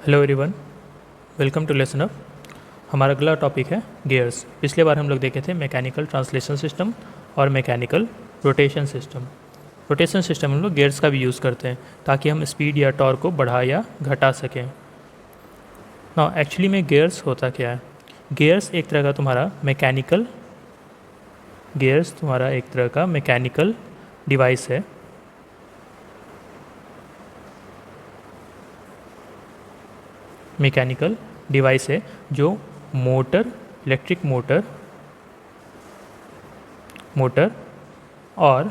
Hello everyone, welcome to lesson up. हमारा अगला topic है गियर्स। पिछले बार हम लोग देखे थे मैकेनिकल ट्रांसलेशन सिस्टम और mechanical rotation system. Rotation system हम लोग गियर्स का भी यूज़ करते हैं ताकि हम स्पीड या टॉर्क को बढ़ा या घटा सकें। ना एक्चुअली में गियर्स होता क्या है? गियर्स एक तरह का तुम्हारा मैकेनिकल डिवाइस है जो इलेक्ट्रिक मोटर और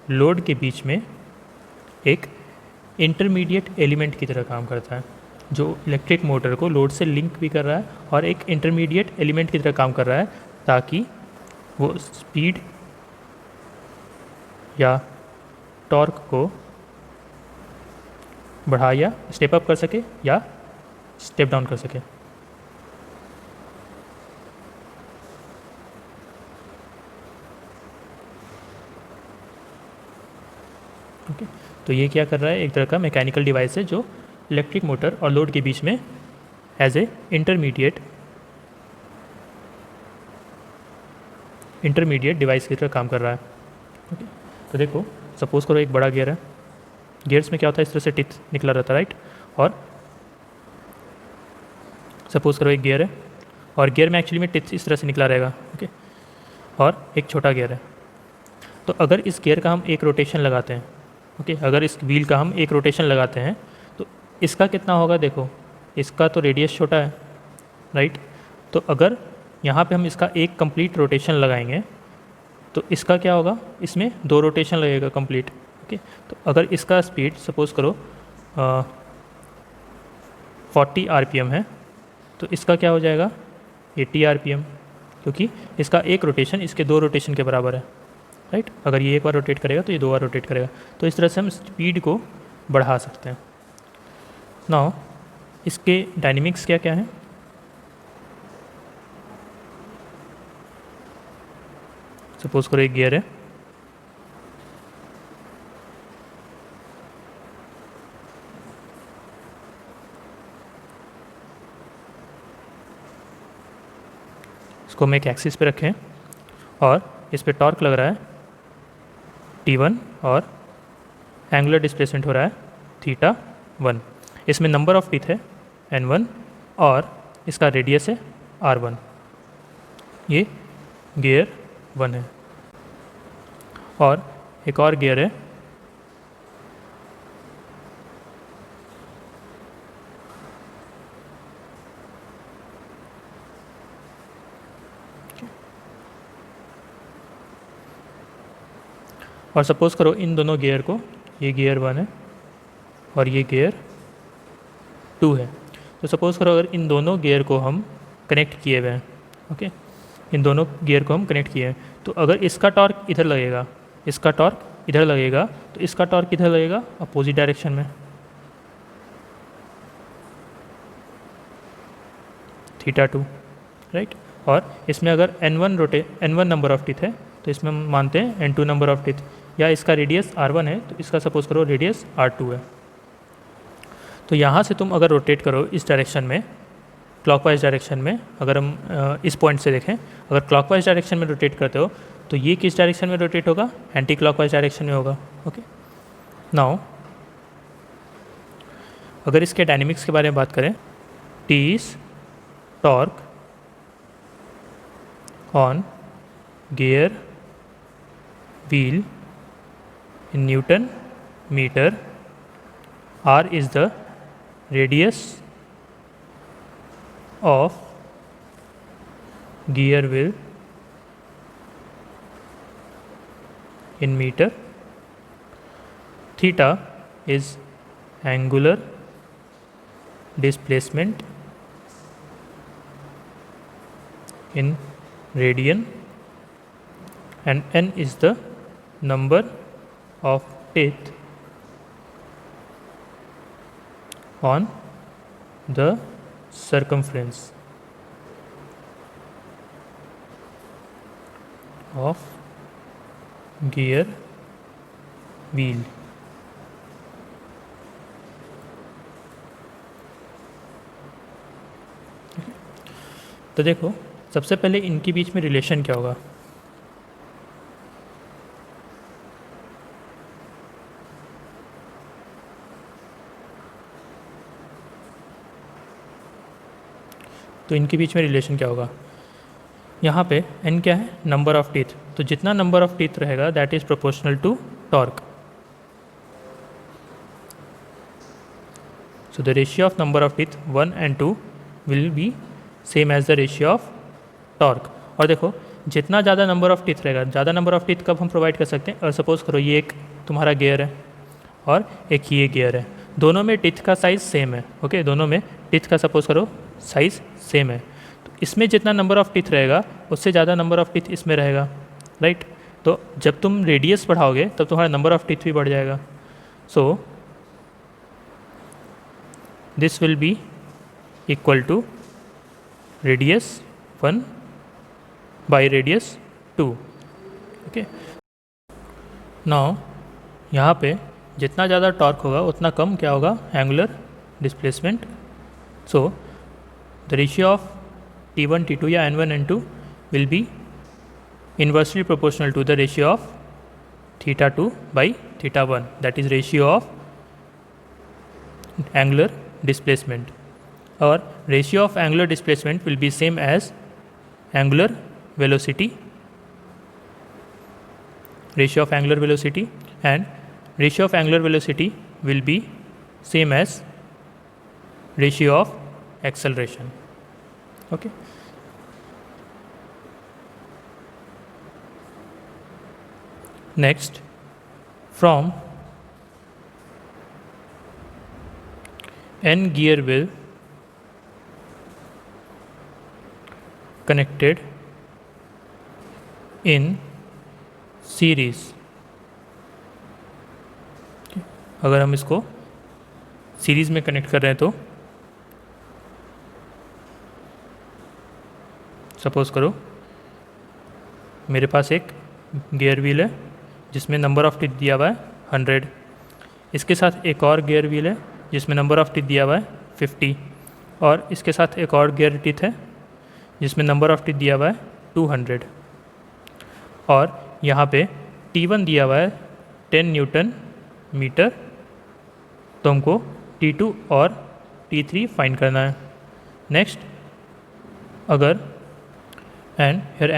लोड के बीच में एक इंटरमीडिएट एलिमेंट की तरह काम करता है, जो इलेक्ट्रिक मोटर को लोड से लिंक भी कर रहा है और एक इंटरमीडिएट एलिमेंट की तरह काम कर रहा है ताकि वो स्पीड या टॉर्क को बढ़ा या स्टेप अप कर सके या स्टेप डाउन कर सके। ओके, तो ये क्या कर रहा है? एक तरह का मैकेनिकल डिवाइस है जो इलेक्ट्रिक मोटर और लोड के बीच में एज ए इंटरमीडिएट डिवाइस की तरह काम कर रहा है। ओके, तो देखो, सपोज करो एक बड़ा गियर है। गियर्स में क्या होता है? इस तरह से टिथ निकला रहता है, राइट? और सपोज करो एक गियर है और गियर में एक्चुअली में टिथ इस तरह से निकला रहेगा। ओके, और एक छोटा गियर है। तो अगर इस गियर का हम एक रोटेशन लगाते हैं, ओके, अगर इस व्हील का हम एक रोटेशन लगाते हैं तो इसका कितना होगा? देखो, इसका तो रेडियस छोटा है, राइट? तो अगर यहाँ पे हम इसका एक कंप्लीट रोटेशन लगाएंगे तो इसका क्या होगा? इसमें 2 रोटेशन लगेगा कंप्लीट। ओके, तो अगर इसका स्पीड सपोज करो 40 आरपीएम है तो इसका क्या हो जाएगा? 80 आरपीएम, क्योंकि इसका एक रोटेशन इसके 2 रोटेशन के बराबर है, राइट? अगर ये एक बार रोटेट करेगा तो ये 2 बार रोटेट करेगा। तो इस तरह से हम स्पीड को बढ़ा सकते हैं। नाउ इसके डायनेमिक्स क्या क्या हैं? सपोज करो एक गियर है, इसको हम एक एक्सिस पे रखें और इस पे टॉर्क लग रहा है T1 और एंगुलर डिस्प्लेसमेंट हो रहा है θ1। इसमें नंबर ऑफ टीथ है N1 और इसका रेडियस है R1। ये गियर 1 है। और एक और गियर है, और सपोज़ करो इन दोनों गियर को, ये गियर 1 है और ये गियर 2 है। तो सपोज़ करो अगर इन दोनों गियर को हम कनेक्ट किए हुए हैं, ओके, इन दोनों गियर को हम कनेक्ट किए हैं, तो अगर इसका टॉर्क इधर लगेगा, इसका टॉर्क इधर लगेगा, तो इसका टॉर्क इधर लगेगा अपोजिट डायरेक्शन में, θ2, राइट? और इसमें अगर N1 नंबर ऑफ टीथ है तो इसमें हम मानते हैं N2 नंबर ऑफ टीथ, या इसका रेडियस R1 है तो इसका सपोज करो रेडियस R2 है। तो यहाँ से तुम अगर रोटेट करो इस डायरेक्शन में, क्लॉकवाइज डायरेक्शन में, अगर हम इस पॉइंट से देखें, अगर क्लॉकवाइज डायरेक्शन में रोटेट करते हो तो ये किस डायरेक्शन में रोटेट होगा? एंटी क्लॉकवाइज डायरेक्शन में होगा। ओके, नाउ अगर इसके डायनेमिक्स के बारे में बात करें, T is torque on gear wheel in Newton meter, R is the radius of gear wheel in meter, theta is angular displacement in radian, and n is the number of teeth on the circumference of gear wheel। तो देखो सबसे पहले इनके बीच में relation क्या होगा। तो इनके बीच में रिलेशन क्या होगा, यहाँ पे n क्या है, नंबर ऑफ टीथ। तो जितना नंबर ऑफ टीथ रहेगा that is proportional to torque. So the ratio of number of teeth 1 and 2 will be same as the ratio of torque। और देखो जितना ज़्यादा नंबर ऑफ टीथ रहेगा, ज़्यादा नंबर ऑफ टीथ कब हम प्रोवाइड कर सकते हैं, और सपोज करो ये एक तुम्हारा गियर है और एक ये गियर है, दोनों में टीथ का साइज़ सेम है। ओके, दोनों में टीथ का सपोज करो साइज़ सेम है, तो इसमें जितना नंबर ऑफ टीथ रहेगा उससे ज़्यादा नंबर ऑफ टीथ इसमें रहेगा, राइट। तो जब तुम रेडियस बढ़ाओगे तब तुम्हारा नंबर ऑफ टीथ भी बढ़ जाएगा। सो this will be equal to radius 1 by radius 2। Okay, now यहाँ पे जितना ज़्यादा टॉर्क होगा उतना कम क्या होगा, angular displacement. So the ratio of T1 T2 या N1 N2 will be inversely proportional to the ratio of θ2 by θ1, that is ratio of angular displacement। or ratio of angular displacement will be same as angular velocity, ratio of angular velocity, and ratio of angular velocity will be same as ratio of acceleration। okay, next from n gear wheel connected in series। अगर हम इसको series में connect कर रहे हैं तो suppose करो मेरे पास एक गियर व्हील है जिसमें नंबर ऑफ टीथ दिया हुआ है 100, इसके साथ एक और गियर व्हील है जिसमें नंबर ऑफ टीथ दिया हुआ है 50, और इसके साथ एक और गियर टीथ है जिसमें नंबर ऑफ टीथ दिया हुआ है 200, और यहाँ पे T1 दिया हुआ है 10 न्यूटन मीटर। तो हमको T2 और T3 फाइंड करना है। नेक्स्ट, अगर and here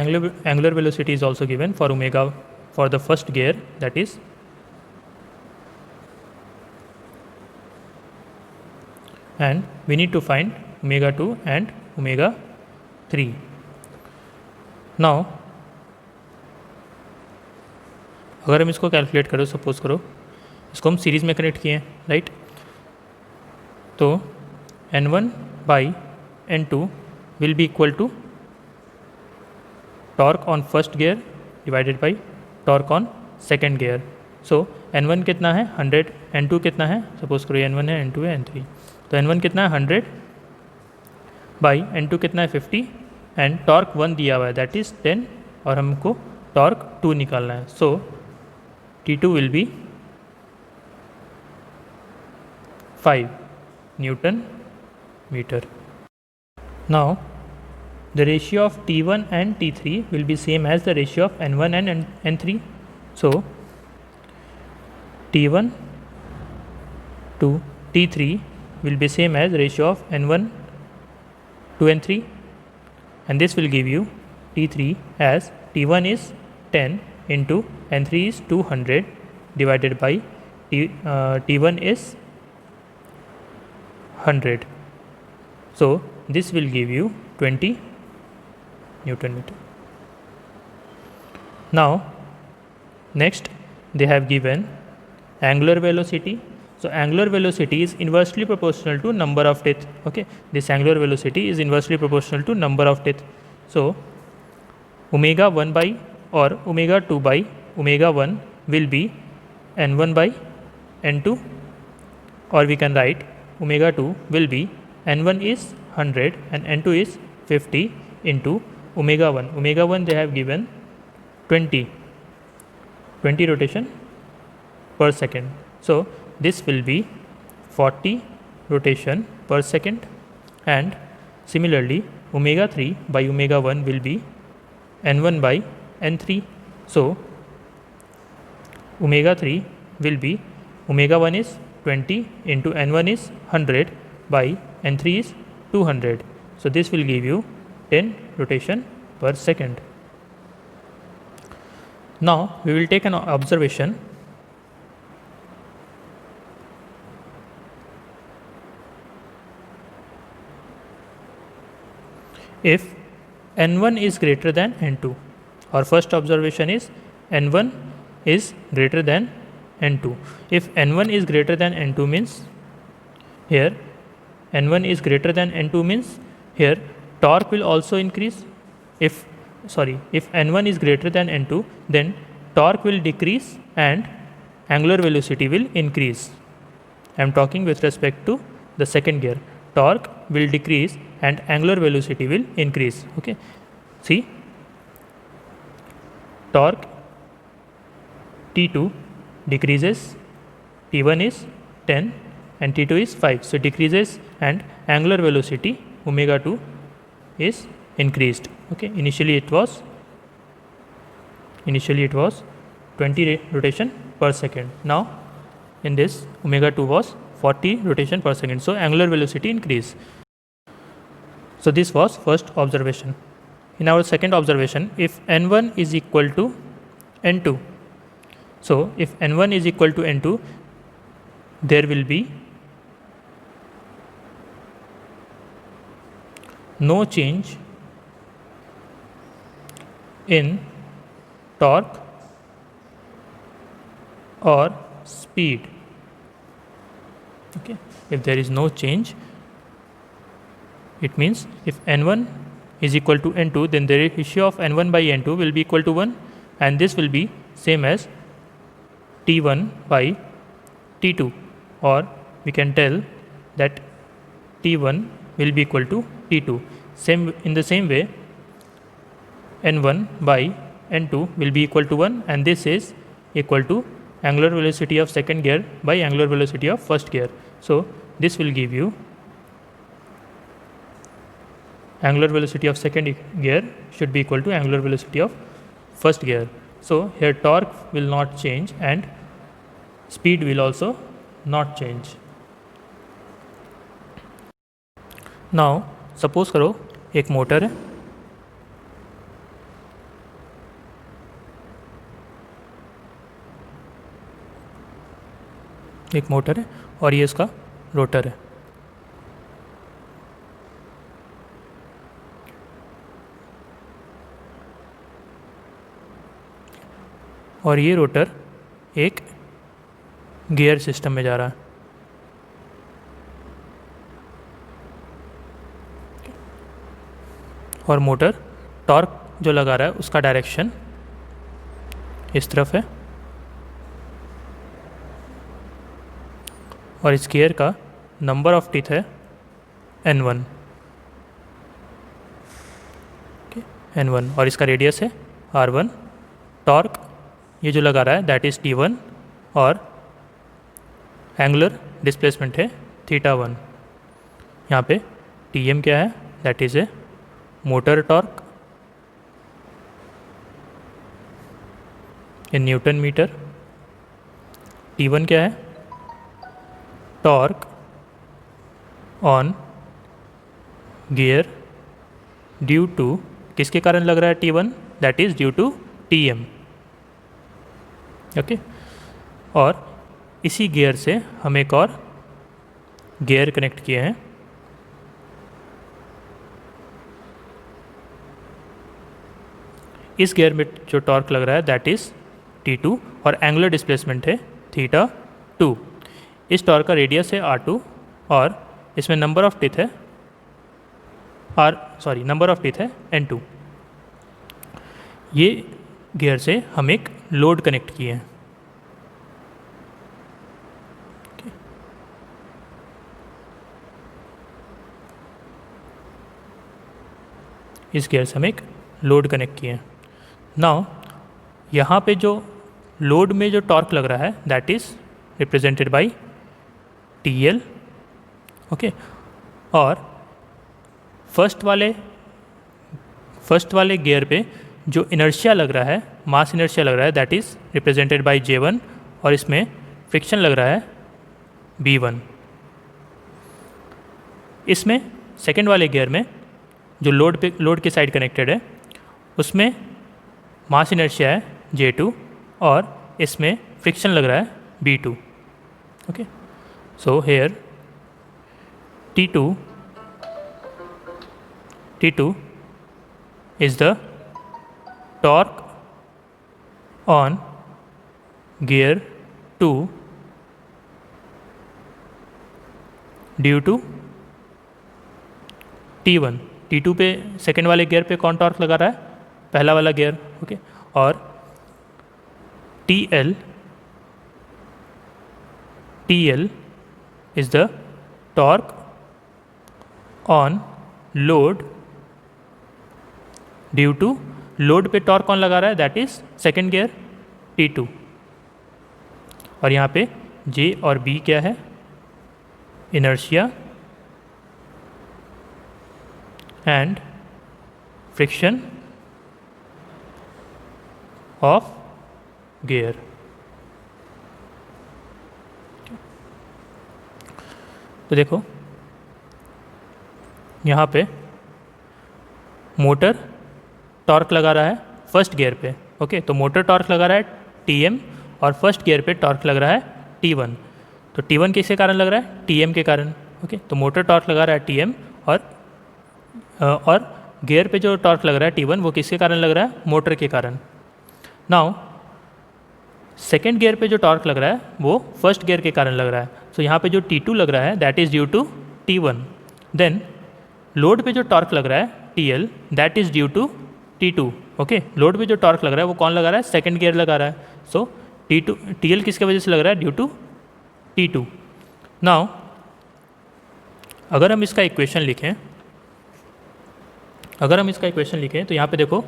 angular velocity is also given for omega for the first gear, that is and we need to find omega 2 and omega 3। now अगर हम इसको कैलकुलेट करो, सपोज करो इसको हम सीरीज़ में कनेक्ट किए हैं, राइट। तो N1 by N2 will be equal to torque on first gear divided by torque on second gear. So N1 कितना है 100, N2 कितना है, सपोज करो N1 है, N2 है, N3। तो N1 कितना है 100 बाई N2 कितना है 50, एंड टॉर्क 1 दिया हुआ है दैट इज़ 10, और हमको टॉर्क 2 निकालना है। So T2 will be 5 newton metre. Now the ratio of T1 and T3 will be same as the ratio of N1 and N3। so T1 to T3 will be same as ratio of N1 to N3, and this will give you T3 as T1 is 10 into N3 is 200 divided by T1 is 100। so this will give you 20 Newton meter। now next they have given angular velocity। so angular velocity is inversely proportional to number of teeth। okay, this angular velocity is inversely proportional to number of teeth। so omega 1 by or omega 2 by omega 1 will be N1 by N2, or we can write omega 2 will be N1 is 100 and N2 is 50 into omega 1। omega 1 they have given 20 rotation per second। so this will be 40 rotation per second, and similarly omega 3 by omega 1 will be n1 by n3. So omega 3 will be omega 1 is 20 into n1 is 100 by n3 is 200. So this will give you 10 rotation per second. Now we will take an observation. If n1 is greater than n2, our first observation is n1 is greater than n2. If n1 is greater than n2 means here n1 is greater than n2 means here torque will also increase. If n1 is greater than n2, then torque will decrease and angular velocity will increase. I am talking with respect to the second gear. Torque will decrease and angular velocity will increase. Okay, see, torque T2 decreases, T1 is 10 and T2 is 5, so decreases, and angular velocity omega 2 is increased. Okay, initially it was 20 rotation per second. Now in this omega 2 was 40 rotation per second, so angular velocity increase. So this was first observation. In our second observation, if n1 is equal to n2, so if n1 is equal to n2, there will be no change in torque or speed. Okay, if there is no change, it means if n1 is equal to n2, then the ratio of n1 by n2 will be equal to 1, and this will be same as T1 by T2, or we can tell that T1 will be equal to T2. In the same way, n1 by n2 will be equal to 1, and this is equal to angular velocity of second gear by angular velocity of first gear. So this will give you angular velocity of second gear should be equal to angular velocity of first gear. So here torque will not change and speed will also not change. Now suppose करो एक motor है, और ये इसका rotor है. और ये rotor एक गियर सिस्टम में जा रहा है. और मोटर टॉर्क जो लगा रहा है उसका डायरेक्शन इस तरफ है, और इस गियर का नंबर ऑफ टीथ है n1. n1 और इसका रेडियस है r1. टॉर्क ये जो लगा रहा है दैट इज़ T1, और एंगुलर डिस्प्लेसमेंट है θ1. यहाँ पे Tm क्या है, that is a motor torque in newton metre. T1 क्या है, torque on gear due to, किसके कारण लग रहा है T1, that is due to Tm. Okay, और इसी गियर से हम एक और गियर कनेक्ट किए हैं. इस गियर में जो टॉर्क लग रहा है दैट इज़ T2, और एंगुलर डिस्प्लेसमेंट है θ2. इस टॉर्क का रेडियस है r2, और इसमें नंबर ऑफ टीथ है नंबर ऑफ टीथ है n2. ये गियर से हम एक लोड कनेक्ट किए हैं. इस गियर से हम एक लोड कनेक्ट किए हैं. नाउ यहाँ पे जो लोड में जो टॉर्क लग रहा है that is represented by TL. Okay, और फर्स्ट वाले फर्स्ट वाले गियर पे जो इनर्शिया लग रहा है, मास इनर्शिया लग रहा है, that is represented by J1, और इसमें फ्रिक्शन लग रहा है B1। इसमें सेकेंड वाले गियर में जो लोड के साइड कनेक्टेड है उसमें मास इनर्शिया है J2 और इसमें फ्रिक्शन लग रहा है B2। Okay, so here T2 is the torque on gear 2 due to T1। T2 पे सेकेंड वाले गियर पे कौन टॉर्क लगा रहा है? पहला वाला गियर। ओके, और TL is the torque on load due to load पे टॉर्क कौन लगा रहा है? That is second gear T2। और यहाँ पे J और B क्या है? Inertia and friction of gear. तो देखो यहाँ पे मोटर टॉर्क लगा रहा है फर्स्ट गियर पे। ओके, तो मोटर टॉर्क लगा रहा है Tm और फर्स्ट गियर पे टॉर्क लग रहा है T1। तो T1 किसके कारण लग रहा है? Tm के कारण। ओके, तो मोटर टॉर्क लगा रहा है Tm और गियर पे जो टॉर्क लग रहा है T1 वो किसके कारण लग रहा है? मोटर के कारण। नाउ सेकेंड गियर पे जो टॉर्क लग रहा है वो फर्स्ट गियर के कारण लग रहा है। सो यहाँ पे जो T2 लग रहा है that is due to T1। Then load पे जो टॉर्क लग रहा है TL that is due to T2। Okay, load पे जो टॉर्क लग रहा है वो कौन लगा रहा है? सेकेंड गियर लगा रहा है। सो TL किसके वजह से लग रहा है? Due to T2। नाउ अगर हम इसका इक्वेशन लिखें तो यहाँ पे देखो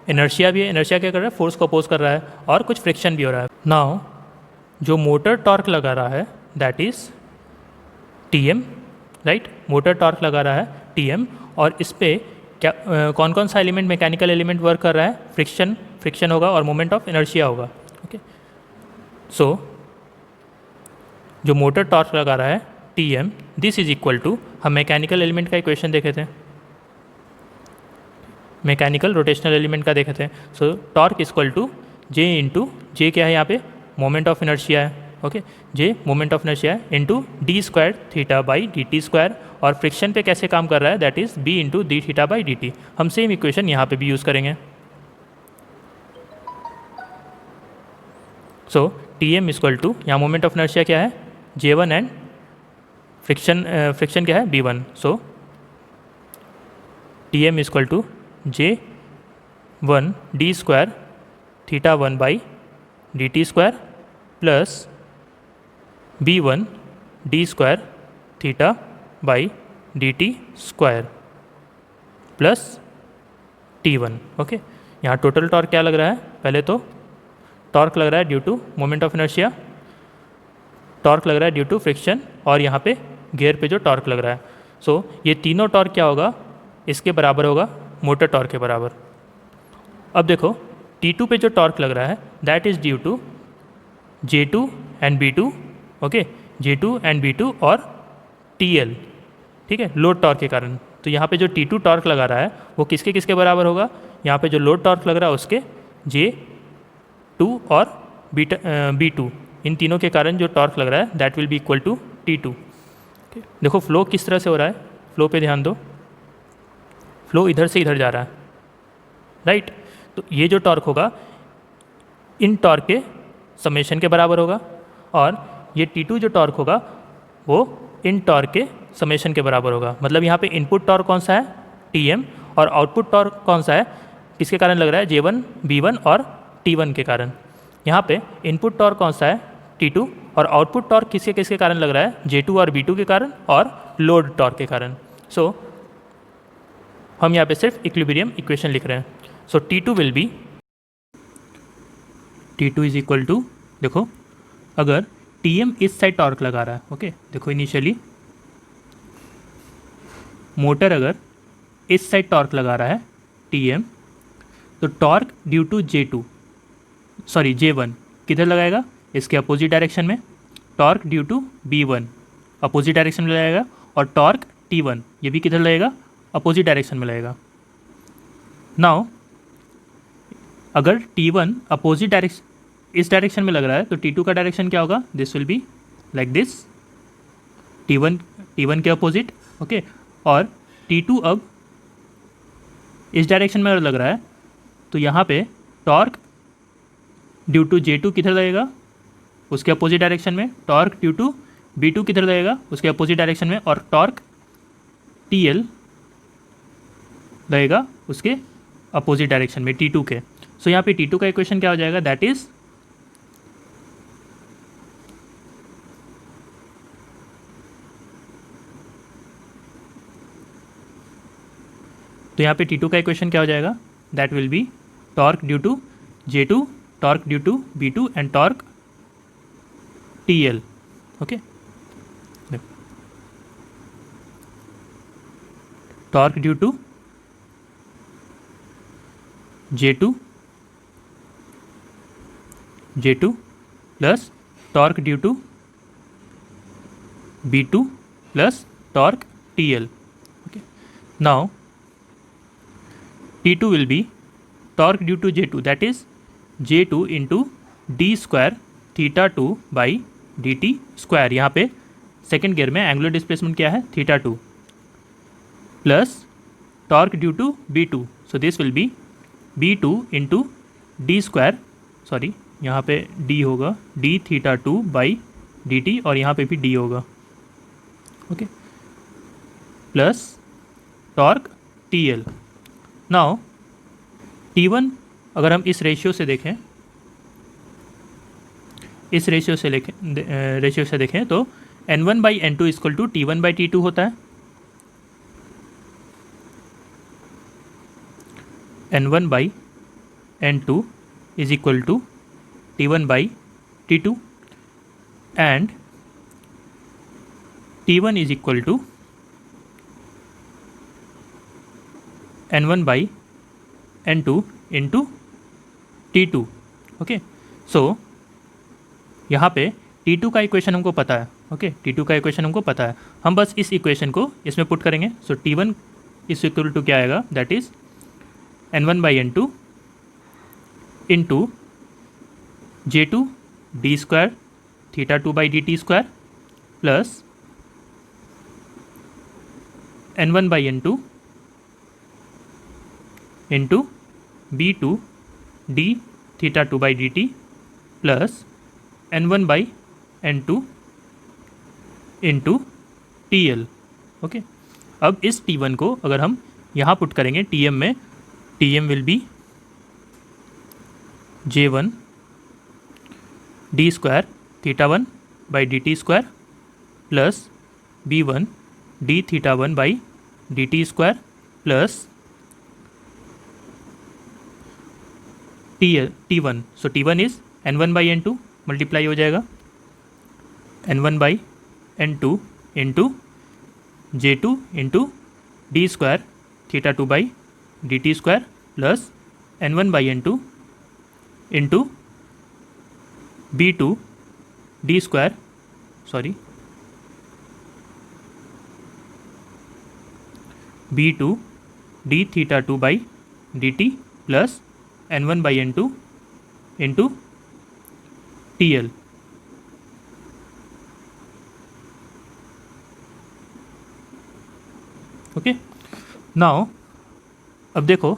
इनर्शिया भी है। इनर्शिया क्या कर रहा है? फोर्स को अपोज कर रहा है और कुछ फ्रिक्शन भी हो रहा है। नाउ जो मोटर टॉर्क लगा रहा है that is Tm, right? Motor torque लगा रहा है Tm और इस पे क्या कौन कौन सा एलिमेंट, मैकेनिकल एलिमेंट वर्क कर रहा है? फ्रिक्शन होगा और मोमेंट ऑफ इनर्शिया होगा। ओके, सो जो मोटर टॉर्क लगा रहा है Tm, this is equal to, हम मैकेनिकल एलिमेंट का इक्वेशन देखे थे, मैकेनिकल रोटेशनल एलिमेंट का देखे थे। So torque equal to J into, J क्या है यहाँ पे? मोमेंट ऑफ इनर्शिया है। Okay, J moment of inertia है into D square theta by dt square, और फ्रिक्शन पे कैसे काम कर रहा है? That is B into d theta by dt। हम सेम इक्वेशन यहाँ पे भी यूज़ करेंगे। सो Tm इक्वल टू, यहाँ मोमेंट ऑफ इनर्शिया क्या है? J1 एंड फ्रिक्शन क्या है? B1। So Tm equal to J1 d square theta 1 by dt square plus B1 d square theta by dt square plus T1। Okay, यहाँ total torque क्या लग रहा है? पहले तो टॉर्क लग रहा है due to moment of inertia, torque लग रहा है ड्यू टू फ्रिक्शन, और यहाँ पे गियर पे जो टॉर्क लग रहा है। सो ये तीनों टॉर्क क्या होगा? इसके बराबर होगा, मोटर टॉर्क के बराबर। अब देखो T2 पे जो टॉर्क लग रहा है that is due to J2 and B2। Okay, J2 and B2 और TL, ठीक है, लोड टॉर्क के कारण। तो यहाँ पे जो T2 टॉर्क लगा रहा है वो किसके किसके बराबर होगा? यहाँ पे जो लोड टॉर्क लग रहा है उसके J2 और B2, इन तीनों के कारण जो टॉर्क लग रहा है that will be equal to T2। देखो फ्लो किस तरह से हो रहा है, फ्लो पे ध्यान दो, फ्लो इधर से इधर जा रहा है, राइट? तो ये जो टॉर्क होगा इन टॉर्क के समेशन के बराबर होगा, और ये T2 जो टॉर्क होगा वो इन टॉर्क के समेशन के बराबर होगा। मतलब यहाँ पे इनपुट टॉर्क कौन सा है? Tm, और आउटपुट टॉर्क कौन सा है? किसके कारण लग रहा है? J1, B1 और T1 के कारण। यहाँ पे इनपुट टॉर्क कौन सा है? T2, और आउटपुट टॉर्क किसके किसके कारण लग रहा है? J2 और B2 के कारण और लोड टॉर्क के कारण। सो हम यहाँ पे सिर्फ इक्विलिब्रियम इक्वेशन लिख रहे हैं। So T2 will be, T2 is equal to, देखो अगर Tm इस साइड टॉर्क लगा रहा है, ओके, देखो इनिशियली मोटर अगर इस साइड टॉर्क लगा रहा है Tm, तो टॉर्क ड्यू टू J1 किधर लगाएगा, इसके अपोजिट डायरेक्शन में, torque due to B1 opposite direction में लगाएगा, और टॉर्क T1 ये भी किधर लगेगा, अपोजिट डायरेक्शन में लगेगा। नाउ अगर T1 अपोजिट डायरेक्शन इस डायरेक्शन में लग रहा है तो T2 का डायरेक्शन क्या होगा, this will be like this, T1 के अपोजिट, ओके। और T2 अब इस डायरेक्शन में लग रहा है तो यहाँ पे टॉर्क ड्यू टू J2 किधर लगेगा, उसके अपोजिट डायरेक्शन में, टॉर्क ड्यू टू B2 किधर लगेगा, उसके अपोजिट डायरेक्शन में, और टॉर्क TL लगेगा उसके अपोजिट डायरेक्शन में T2 के। सो यहाँ पे T2 का इक्वेशन क्या हो जाएगा, दैट इज तो यहाँ पे T2 का इक्वेशन क्या हो जाएगा, that will be torque due to J2, torque due to B2 and torque TL, okay. Torque due to J2 plus torque due to B2 plus torque TL, okay. Now T2 will be torque due to J2, that is J2 into d square theta 2 by dt square। यहाँ पे second gear में angular displacement क्या है, theta 2 plus torque due to B2, so this will be B2 into D square, sorry यहाँ पे d होगा, d theta 2 by dt, और यहाँ पे भी d होगा, okay, plus torque TL। Now T1 अगर हम इस रेशियो से देखें, इस रेशियो से देखें तो N1 by N2 equal to T1 by T2 होता है। N1 by N2 is equal to T1 by T2 and T1 is equal to N1 by N2 into T2, okay. So यहाँ पे T2 का equation हमको पता है, okay, T2 का equation हमको पता है, हम बस इस इक्वेशन को इसमें पुट करेंगे। सो T1 इज इक्वल टू क्या आएगा, that is N1 by N2 into J2 D square theta 2 by dt square plus N1 by N2 into B2 d theta 2 by dt plus N1 by N2 into TL, okay. अब इस T1 को अगर हम यहाँ put करेंगे Tm में, Tm will be J1 d square theta 1 by dt square plus B1 d theta 1 by dt square plus T1, so T1 is N1 by N2 multiply हो जाएगा N1 by N2 into J2 into D square theta 2 by dt square plus N1 by N2 into B2 D square, sorry B2 d theta 2 by dt plus N1 by N2 into TL, okay. Now अब देखो,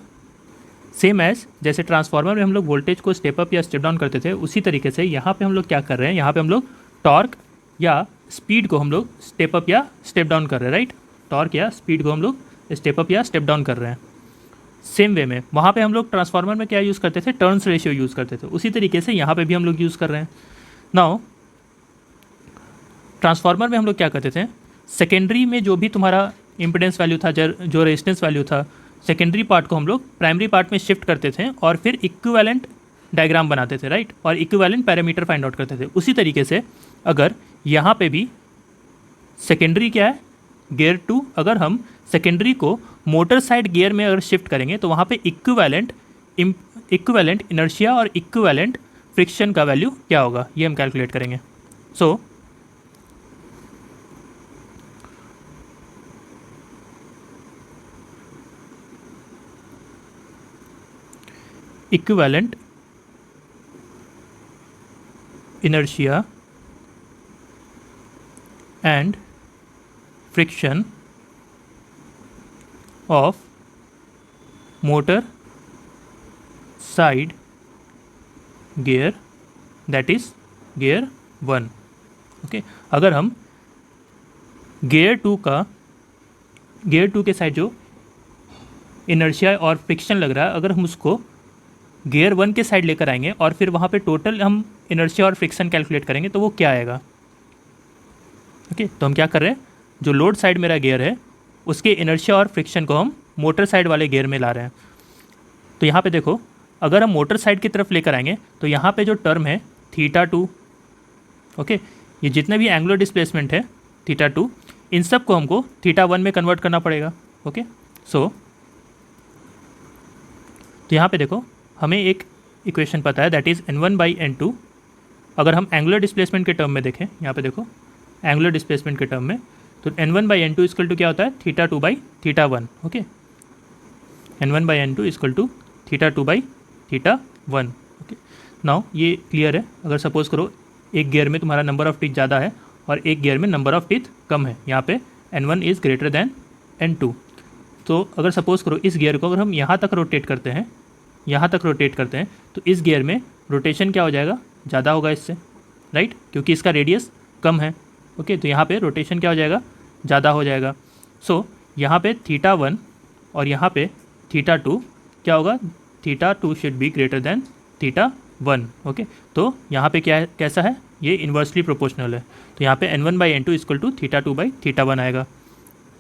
same as जैसे transformer में हम लोग voltage को step up या step down करते थे, उसी तरीके से यहाँ पे हम लोग क्या कर रहे हैं, यहाँ पे हम लोग टॉर्क या स्पीड को हम लोग स्टेप अप या स्टेप डाउन कर रहे हैं, राइट। टॉर्क या स्पीड को हम लोग स्टेप अप या स्टेप डाउन कर रहे हैं। सेम वे में वहाँ पे हम लोग ट्रांसफार्मर में क्या यूज़ करते थे, टर्न्स रेशियो यूज़ करते थे, उसी तरीके से यहाँ पे भी हम लोग यूज़ कर रहे हैं। नाउ ट्रांसफार्मर में हम लोग क्या करते थे, सेकेंडरी में जो भी तुम्हारा इम्पिडेंस वैल्यू था, जो रेजिस्टेंस वैल्यू था, सेकेंडरी पार्ट को हम लोग प्राइमरी पार्ट में शिफ्ट करते थे और फिर इक्विवेलेंट डायग्राम बनाते थे, राइट, और इक्विवेलेंट पैरामीटर फाइंड आउट करते थे। उसी तरीके से अगर यहाँ पे भी सेकेंडरी क्या है, गियर टू अगर हम सेकेंडरी को मोटर साइड गियर में अगर शिफ्ट करेंगे तो वहाँ पे इक्विवेलेंट इनर्शिया और इक्विवेलेंट फ्रिक्शन का वैल्यू क्या होगा, ये हम कैलकुलेट करेंगे। सो equivalent inertia and friction of motor side gear, that is gear 1। Okay, अगर हम गियर टू के साइड जो इनर्शिया और फ्रिक्शन लग रहा है, अगर हम उसको गियर 1 के साइड लेकर आएंगे और फिर वहाँ पे टोटल हम इनर्शिया और फ्रिक्शन कैलकुलेट करेंगे तो वो क्या आएगा। ओके, तो हम क्या कर रहे हैं, जो लोड साइड मेरा गियर है उसके इनर्शिया और फ्रिक्शन को हम मोटर साइड वाले गियर में ला रहे हैं। तो यहाँ पे देखो, अगर हम मोटर साइड की तरफ लेकर आएंगे तो यहाँ पे जो टर्म है θ2, ओके, ये जितने भी एंगुलर डिस्प्लेसमेंट है θ2, इन सब को हमको θ1 में कन्वर्ट करना पड़ेगा। ओके, तो यहाँ पे देखो, हमें एक इक्वेशन पता है दैट इज़ n1/n2। अगर हम एंगुलर डिस्प्लेसमेंट के टर्म में देखें, यहाँ पे देखो एंगुलर डिस्प्लेसमेंट के टर्म में, तो n1/n2 इक्वल टू क्या होता है θ2/θ1। Okay, n1/n2 equal to θ2/θ1। Okay, now ये क्लियर है। अगर सपोज करो एक गियर में तुम्हारा नंबर ऑफ टीथ ज़्यादा है और एक गियर में नंबर ऑफ टीथ कम है, यहाँ पे n1 is greater than n2, तो अगर सपोज करो इस गियर को अगर हम यहाँ तक रोटेट करते हैं, तो इस गियर में रोटेशन क्या हो जाएगा, ज़्यादा होगा इससे, राइट, क्योंकि इसका रेडियस कम है। ओके, तो यहाँ पे रोटेशन क्या हो जाएगा, ज़्यादा हो जाएगा। सो यहाँ पे θ1 और यहाँ पे θ2 क्या होगा, θ2 should be greater than θ1। Okay, तो यहाँ पे क्या है, कैसा है, ये इन्वर्सली प्रोपोर्शनल है, तो यहाँ पे n1/n2 इक्वल टू θ2/θ1 आएगा।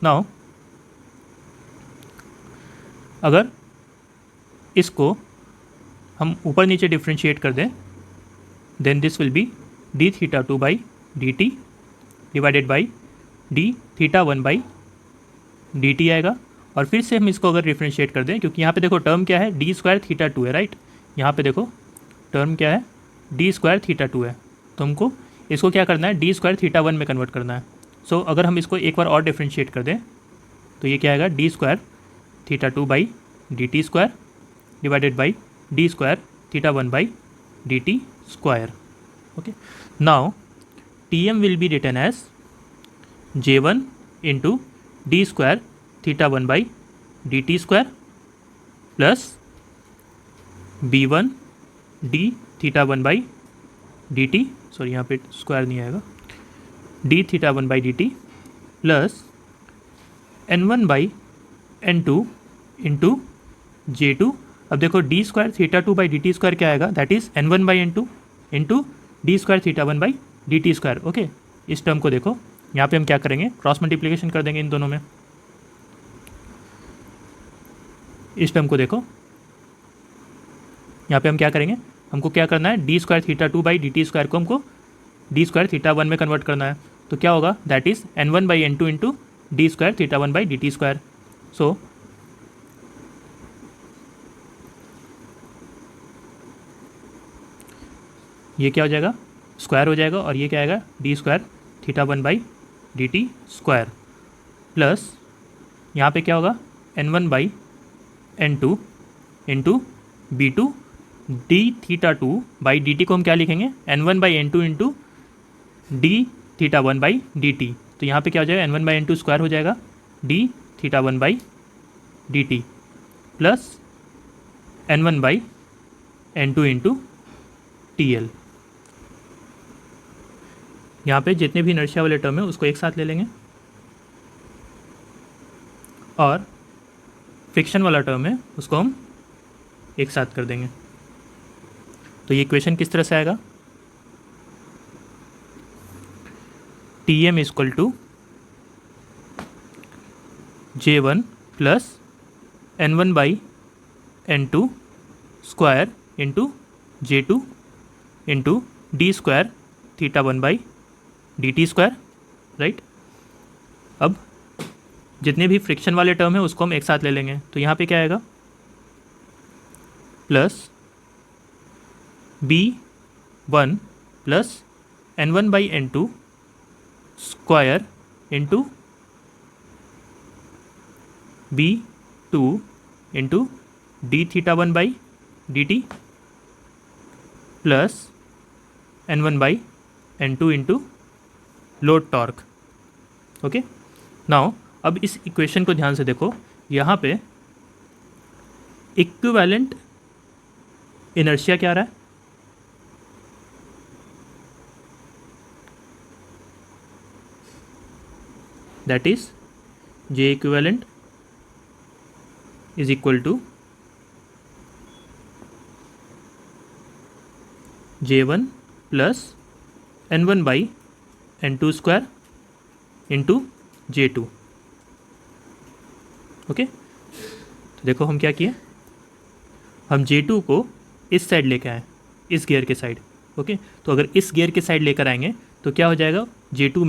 नाउ अगर इसको हम ऊपर नीचे डिफ्रेंशिएट कर दें, then this will be dθ2/dt divided by dθ1/dt आएगा। और फिर से हम इसको अगर डिफ्रेंशिएट कर दें, क्योंकि यहाँ पे देखो टर्म क्या है, d2θ2 है, राइट, यहाँ पे देखो टर्म क्या है, d2θ2 है, तो हमको इसको क्या करना है, d2θ1 में कन्वर्ट करना है। सो अगर हम इसको एक बार और डिफ्रेंशिएट कर दें तो ये क्या आएगा, d2θ2/dt² divided by d2θ1/dt²। Okay, now Tm will be written as J1 into d2θ1/dt² plus B1 dθ1/dt, sorry यहाँ पे स्क्वायर नहीं आएगा, dθ1/dt plus n1/n2 into J2। अब देखो d2θ2/dt² क्या आएगा, that is n1/n2 into d2θ1/dt²। Okay, इस term को देखो, यहाँ पे हम क्या करेंगे, क्रॉस मल्टीप्लिकेशन कर देंगे इन दोनों में। इस टर्म को देखो, यहाँ पे हम क्या करेंगे, हमको क्या करना है, d2θ2/dt² को हमको d2θ1 में कन्वर्ट करना है, तो क्या होगा, that is n1/n2 into d2θ1/dt²। सो ये क्या हो जाएगा, स्क्वायर हो जाएगा, और ये क्या आएगा, d2θ1/dt² प्लस यहाँ पे क्या होगा, n1/n2 इंटू B2 dθ2/dt को हम क्या लिखेंगे, n1/n2 इंटू dθ1/dt, तो यहाँ पे क्या हो जाएगा, n1/n2 स्क्वायर हो जाएगा dθ1/dt plus n1/n2 into TL। यहाँ पे जितने भी इनर्शिया वाले टर्म है उसको एक साथ ले लेंगे, और फ्रिक्शन वाला टर्म है उसको हम एक साथ कर देंगे। तो ये इक्वेशन किस तरह से आएगा, Tm equal to J1 plus n1/n2 square into J2 into d2θ1/dt², right. अब जितने भी फ्रिक्शन वाले टर्म है उसको हम एक साथ ले लेंगे। तो यहाँ पे क्या आएगा, plus B1 plus N1/N2 square into B2 into d1/dt plus N1/N2 into load torque. Okay, now अब इस इक्वेशन को ध्यान से देखो, यहाँ पे इक्विवेलेंट इनर्शिया क्या आ रहा है, that is J equivalent is equal to J1 plus N1/N2 square into J2। Okay, तो देखो हम क्या किए, हम J2 को इस साइड लेके आए, इस गियर के साइड। ओके, तो अगर इस गियर के साइड लेकर आएंगे तो क्या हो जाएगा, J2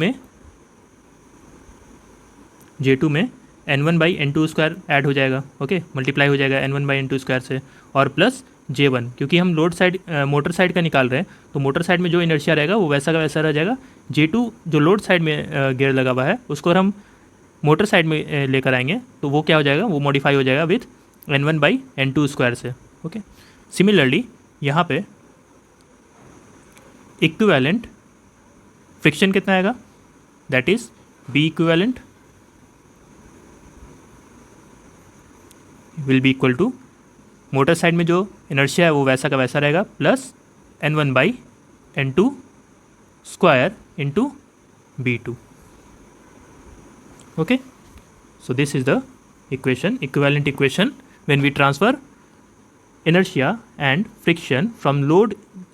में N1/N2 स्क्वायर ऐड हो जाएगा। ओके, मल्टीप्लाई हो जाएगा N1/N2 स्क्वायर से, और प्लस J1, क्योंकि हम लोड साइड मोटर साइड का निकाल रहे हैं तो मोटर साइड में जो इनर्शिया रहेगा वो वैसा का वैसा रह जाएगा। J2 जो लोड साइड में गियर लगा हुआ है उसको हम मोटर साइड में लेकर आएंगे तो वो क्या हो जाएगा, वो मॉडिफाई हो जाएगा विथ N1/N2 स्क्वायर से। ओके, सिमिलरली यहाँ पे इक्विवेलेंट फ्रिक्शन कितना आएगा, that is B equivalent will be equal to, motor side में जो इनर्शिया है वो वैसा का वैसा रहेगा, plus N1/N2 square into B2। Okay, so this is the equation, equivalent equation when we transfer inertia and friction from load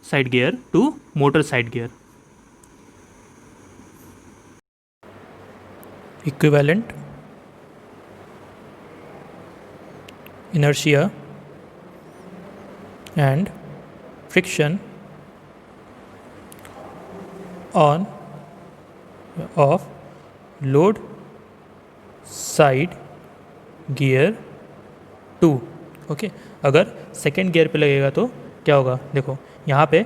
side gear to motor side gear. Equivalent inertia and friction on of load side gear 2। Okay, अगर second gear पे लगेगा तो क्या होगा, देखो यहाँ पे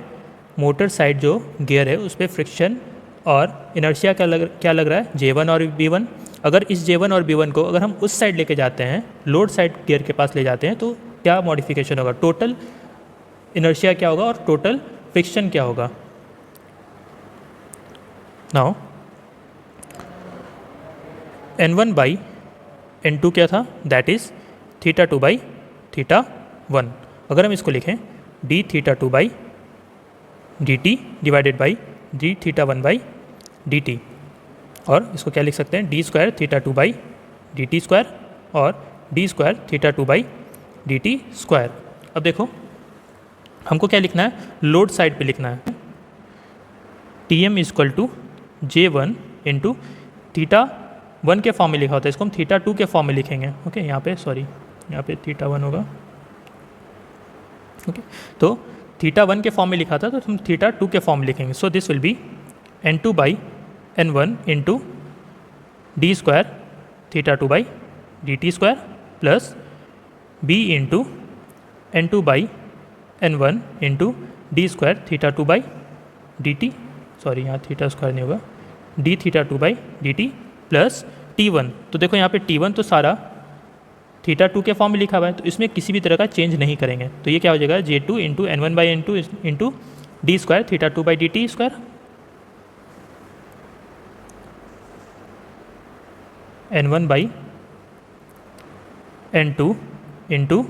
motor side जो गियर है उस पर फ्रिक्शन और इनर्शिया क्या लग रहा है, J1 और B1। अगर इस J1 और B1 को अगर हम उस साइड लेके जाते हैं, लोड साइड गियर के पास ले जाते हैं, तो क्या मॉडिफिकेशन होगा, टोटल इनर्शिया क्या होगा और टोटल फ्रिक्शन क्या होगा। नाउ N1/N2 क्या था, दैट इज θ2/θ1। अगर हम इसको लिखें dθ2/dt डिवाइडेड बाई dθ1/dt, और इसको क्या लिख सकते हैं, d स्क्वायर θ2/dt स्क्वायर और d स्क्वायर θ2/dt स्क्वायर। अब देखो हमको क्या लिखना है, लोड साइड पे लिखना है, Tm equal to J1 into θ1 के फॉर्म में लिखा होता है, इसको हम θ2 के फॉर्म में लिखेंगे। ओके, यहाँ पे सॉरी, यहाँ पे θ1 होगा। ओके, तो θ1 के फॉर्म में लिखा था तो हम θ2 के फॉर्म में लिखेंगे। सो this will B N2/N1 into D square θ2/dt square plus B into N2/N1 into D square θ2/dt, sorry यहाँ थीटा स्क्वायर नहीं होगा, dθ2/dt प्लस T1। तो देखो यहाँ पे T1 तो सारा θ2 के फॉर्म में लिखा हुआ है, तो इसमें किसी भी तरह का चेंज नहीं करेंगे, तो ये क्या हो जाएगा, J2 into N1/N2 into D square θ2/dt square N1/N2 into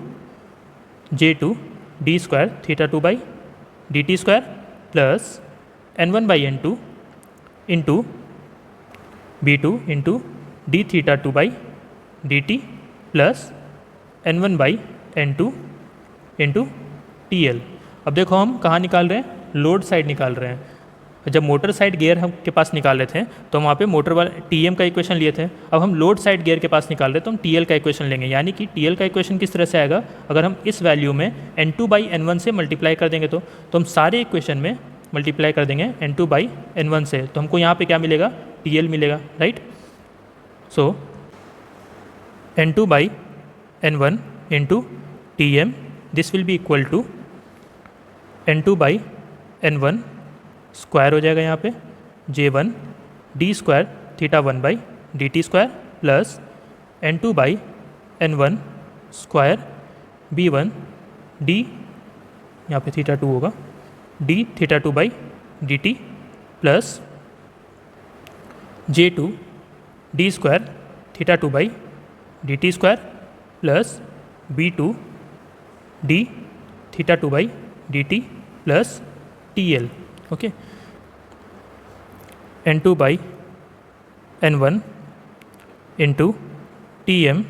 J2 D square θ2/dt square plus N1/N2 into B2 into dθ2/dt plus N1/N2 into TL। अब देखो हम कहाँ निकाल रहे हैं, लोड साइड निकाल रहे हैं। जब मोटर साइड गियर हम के पास निकाल रहे थे तो हम वहाँ पे मोटर वाला TM का इक्वेशन लिए थे, अब हम लोड साइड गियर के पास निकाल रहे हैं तो हम TL का इक्वेशन लेंगे। यानी कि TL का इक्वेशन किस तरह से आएगा, अगर हम इस वैल्यू में N2/N1 से मल्टीप्लाई कर देंगे तो हम सारे इक्वेशन में मल्टीप्लाई कर देंगे N2/N1 से, तो हमको यहाँ पे क्या मिलेगा, TL मिलेगा, right. So N2 by N1 into Tm, this will be equal to N2 by N1 square हो जाएगा यहाँ पे J1 d square theta 1 by d t square plus N2 by N1 square B1 d, यहाँ पे theta 2 होगा, d theta 2 by d t plus J2 d square theta 2 by d t square plus B2 d theta 2 by d t plus TL। Okay, N2 by N1 into Tm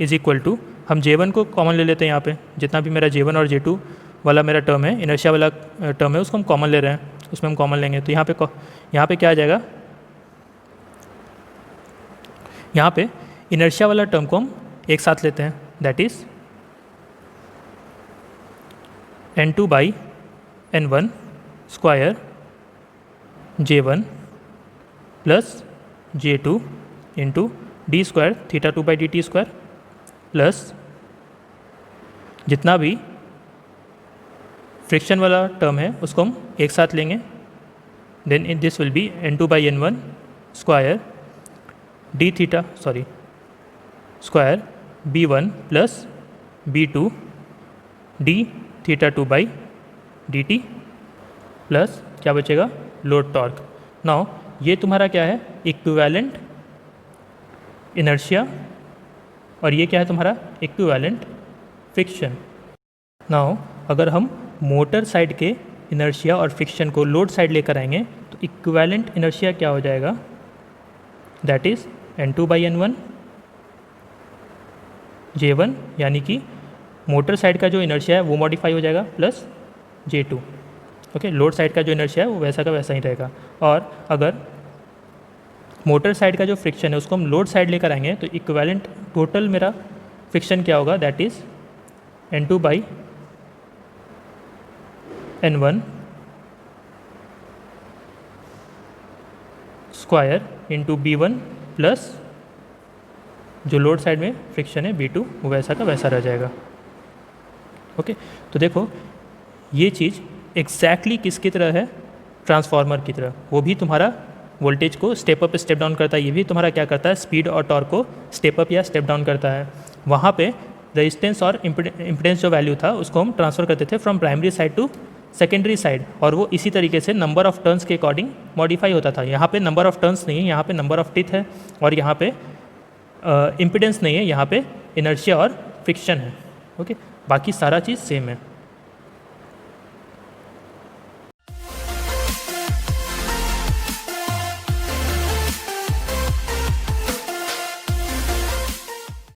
is equal to, हम J1 को common ले लेते हैं यहाँ पे, जितना भी मेरा J1 और J2 वाला मेरा टर्म है, इनर्शिया वाला टर्म है, उसको हम कॉमन ले रहे हैं, उसमें हम कॉमन लेंगे तो यहाँ पे क्या आ जाएगा, यहाँ पे इनर्शिया वाला टर्म को हम एक साथ लेते हैं, that is N2 by N1 square J1 plus J2 into D square theta 2 by d t square plus जितना भी फ्रिक्शन वाला टर्म है उसको हम एक साथ लेंगे, then in this will be N2 by N1 square d theta square B1 plus B2 d theta 2 by d t plus क्या बचेगा, लोड टॉर्क। नाउ ये तुम्हारा क्या है, इक्विवेलेंट इनर्शिया, और ये क्या है तुम्हारा इक्विवेलेंट फ्रिक्शन। नाउ अगर हम मोटर साइड के इनर्शिया और फ्रिक्शन को लोड साइड लेकर आएंगे तो इक्विवेलेंट इनर्शिया क्या हो जाएगा, that is N2 by N1 J1, यानी कि मोटर साइड का जो इनर्शिया है वो मॉडिफाई हो जाएगा plus J2। Okay, load side का जो इनर्शिया है वो वैसा का वैसा ही रहेगा। और अगर मोटर साइड का जो फ्रिक्शन है उसको हम लोड साइड लेकर आएंगे तो इक्विवेलेंट टोटल मेरा फ्रिक्शन क्या होगा, that is N2 by N1 square into B1 plus जो लोड साइड में फ्रिक्शन है B2 वो वैसा का वैसा रह जाएगा। ओके, तो देखो ये चीज़ एग्जैक्टली किसकी तरह है, ट्रांसफार्मर की तरह, वो भी तुम्हारा वोल्टेज को स्टेप अप स्टेप डाउन करता है, ये भी तुम्हारा क्या करता है, स्पीड और टॉर्क को स्टेप अप या स्टेप डाउन करता है। वहाँ पे रेजिस्टेंस और इम्पिडेंस जो वैल्यू था उसको हम ट्रांसफ़र करते थे from primary side to secondary side, और वो इसी तरीके से नंबर ऑफ टर्न्स के अकॉर्डिंग मॉडिफाई होता था। यहाँ पे नंबर ऑफ टर्न्स नहीं है, यहाँ पे नंबर ऑफ टीथ है, और यहाँ पे इम्पिडेंस नहीं है, यहाँ पे इनर्शिया और फ्रिक्शन है। ओके, बाकी सारा चीज़ सेम है।